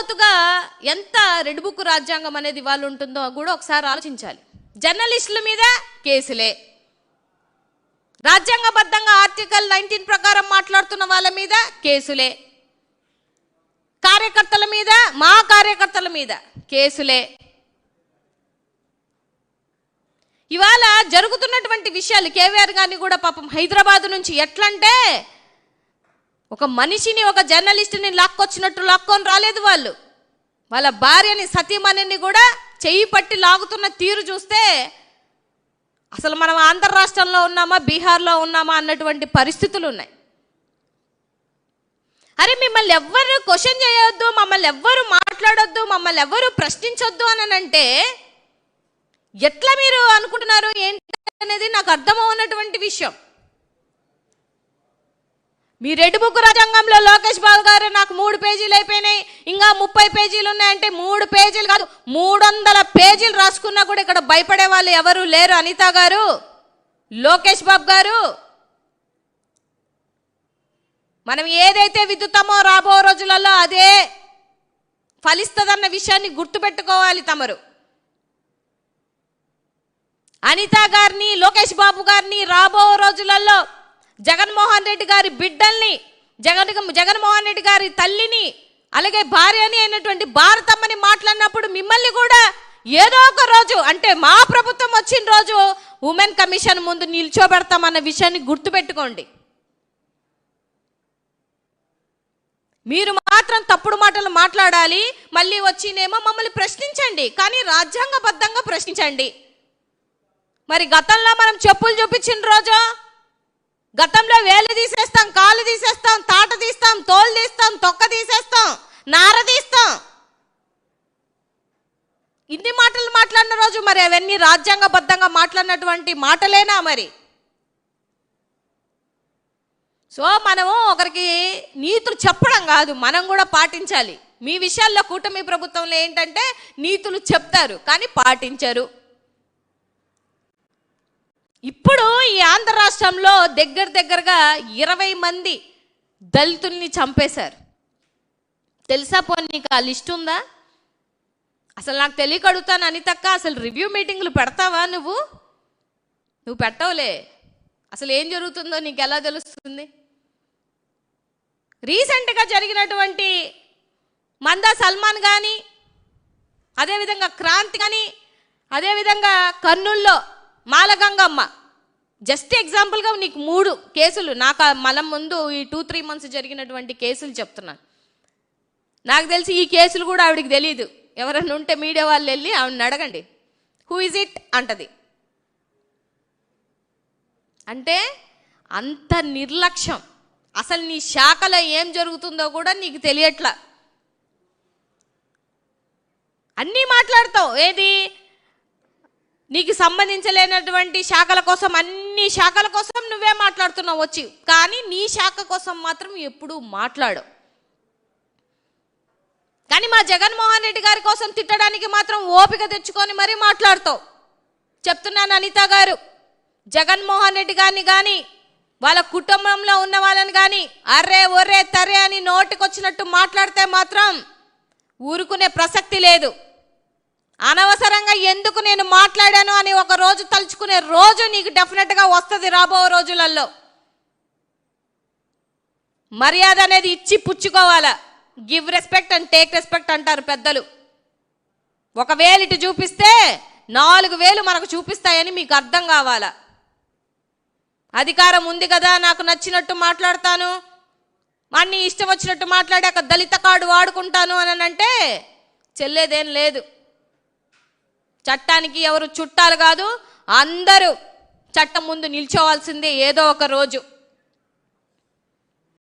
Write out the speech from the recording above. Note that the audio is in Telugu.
లోతుగా ఎంత రెడ్ బుక్ రాజ్యాంగం అనేది వాళ్ళు ఉంటుందో కూడా ఒకసారి ఆలోచించాలి. జర్నలిస్టుల మీద కేసులే, రాజ్యాంగబద్ధంగా ఆర్టికల్ 19 ప్రకారం మాట్లాడుతున్న వాళ్ళ మీద కేసులే, కార్యకర్తల మీద, మా కార్యకర్తల మీద కేసులే. ఇవాళ జరుగుతున్నటువంటి విషయాలు కేవీఆర్ గారిని కూడా పాపం హైదరాబాద్ నుంచి ఎట్లంటే ఒక మనిషిని, ఒక జర్నలిస్టుని లాక్కొచ్చినట్టు లాక్కొని రాలేదు వాళ్ళు. వాళ్ళ భార్యని, సతీమణిని కూడా చెయ్యి పట్టి లాగుతున్న తీరు చూస్తే అసలు మనం ఆంధ్ర రాష్ట్రంలో ఉన్నామా, బీహార్లో ఉన్నామా అన్నటువంటి పరిస్థితులు ఉన్నాయి. అరే మిమ్మల్ని ఎవ్వరు క్వశ్చన్ చేయొద్దు, మమ్మల్ని ఎవ్వరు మాట్లాడొద్దు, మమ్మల్ని ఎవ్వరు ప్రశ్నించొద్దు అని అంటే ఎట్లా మీరు అనుకుంటున్నారు ఏంటి అనేది నాకు అర్థమవున్నటువంటి విషయం. మీ రెడ్ బుక్ రాజ్యాంగంలో లోకేష్ బాబు గారు నాకు 3 పేజీలు అయిపోయినాయి, ఇంకా 30 పేజీలు ఉన్నాయంటే 3 పేజీలు కాదు 300 పేజీలు రాసుకున్నా కూడా ఇక్కడ భయపడే వాళ్ళు ఎవరు లేరు. అనిత గారు, లోకేష్ బాబు గారు, మనం ఏదైతే విద్దుతామో రాబో రోజులలో అదే ఫలిస్తుందన్న విషయాన్ని గుర్తుపెట్టుకోవాలి తమరు. అనిత గారిని, లోకేష్ బాబు గారిని రాబో రోజులలో జగన్మోహన్ రెడ్డి గారి బిడ్డల్ని, జగన్మోహన్ రెడ్డి గారి తల్లిని, అలాగే భార్యని అయినటువంటి భారతమ్మని మాట్లాడినప్పుడు మిమ్మల్ని కూడా ఏదో ఒక రోజు, అంటే మా ప్రభుత్వం వచ్చిన రోజు ఉమెన్ కమిషన్ ముందు నిల్చోబెడతామన్న విషయాన్ని గుర్తుపెట్టుకోండి. మీరు మాత్రం తప్పుడు మాటలు మాట్లాడాలి, మళ్ళీ వచ్చినేమో మమ్మల్ని ప్రశ్నించండి, కానీ రాజ్యాంగబద్ధంగా ప్రశ్నించండి. మరి గతంలో మనం చెప్పులు చూపించిన రోజు, గతంలో వేలు తీసేస్తాం, కాళ్ళు తీసేస్తాం, తాట తీస్తాం, తోలు తీస్తాం, తొక్క తీసేస్తాం, నార తీస్తాం, ఇన్ని మాటలు మాట్లాడిన రోజు మరి అవన్నీ రాజ్యాంగబద్ధంగా మాట్లాడినటువంటి మాటలేనా మరి? సో మనము ఒకరికి నీతులు చెప్పడం కాదు, మనం కూడా పాటించాలి. మీ విషయాల్లో కూటమి ప్రభుత్వంలో ఏంటంటే నీతులు చెప్తారు కానీ పాటించరు. ఇప్పుడు ఈ ఆంధ్ర రాష్ట్రంలో దగ్గరగా 20 మంది దళితుల్ని చంపేశారు. తెలుసా? పోనీ నీకు ఆ లిస్ట్ ఉందా? అసలు నాకు తెలియక అడుగుతాను అనితక్క, అసలు రివ్యూ మీటింగ్లు పెడతావా? నువ్వు పెట్టవులే. అసలు ఏం జరుగుతుందో నీకు ఎలా తెలుస్తుంది? రీసెంట్గా జరిగినటువంటి మందా సల్మాన్ కానీ, అదేవిధంగా క్రాంతి కానీ, అదేవిధంగా కర్నూల్లో మాలగంగమ్మ, జస్ట్ ఎగ్జాంపుల్గా నీకు 3 కేసులు, నాకు మనం ముందు ఈ 2-3 మంత్స్ జరిగినటువంటి కేసులు చెప్తున్నాను. నాకు తెలిసి ఈ కేసులు కూడా ఆవిడికి తెలియదు. ఎవరైనా ఉంటే మీడియా వాళ్ళు వెళ్ళి ఆవిడని అడగండి, హూ ఇజ్ ఇట్ అంటది. అంటే అంత నిర్లక్ష్యం. అసలు నీ శాఖలో ఏం జరుగుతుందో కూడా నీకు తెలియట్లా. అన్నీ మాట్లాడతావు, ఏది నీకు సంబంధించలేనటువంటి శాఖల కోసం, అన్ని శాఖల కోసం నువ్వే మాట్లాడుతున్నావు వచ్చి, కానీ నీ శాఖ కోసం మాత్రం ఎప్పుడూ మాట్లాడవు. కానీ మా జగన్మోహన్ రెడ్డి గారి కోసం తిట్టడానికి మాత్రం ఓపిక తెచ్చుకొని మరీ మాట్లాడతావు. చెప్తున్నాను అనిత గారు, జగన్మోహన్ రెడ్డి గారిని కానీ వాళ్ళ కుటుంబంలో ఉన్న వాళ్ళని కానీ అర్రే ఒర్రే తరే అని నోటికొచ్చినట్టు మాట్లాడితే మాత్రం ఊరుకునే ప్రసక్తి లేదు. అనవసరంగా ఎందుకు నేను మాట్లాడాను అని ఒక రోజు తలుచుకునే రోజు నీకు డెఫినెట్గా వస్తుంది రాబో రోజులలో. మర్యాద అనేది ఇచ్చి పుచ్చుకోవాలా. Give respect and take respect అంటారు పెద్దలు. 1 వేలు ఇటు చూపిస్తే 4 వేలు మనకు చూపిస్తాయని మీకు అర్థం కావాలా. అధికారం ఉంది కదా, నాకు నచ్చినట్టు మాట్లాడతాను, అన్ని ఇష్టం వచ్చినట్టు మాట్లాడాక దళిత కార్డు వాడుకుంటాను అని అంటే చెల్లేదేం లేదు. చట్టానికి ఎవరు చుట్టాలు కాదు, అందరూ చట్టం ముందు నిల్చోవాల్సిందే ఏదో ఒక రోజు.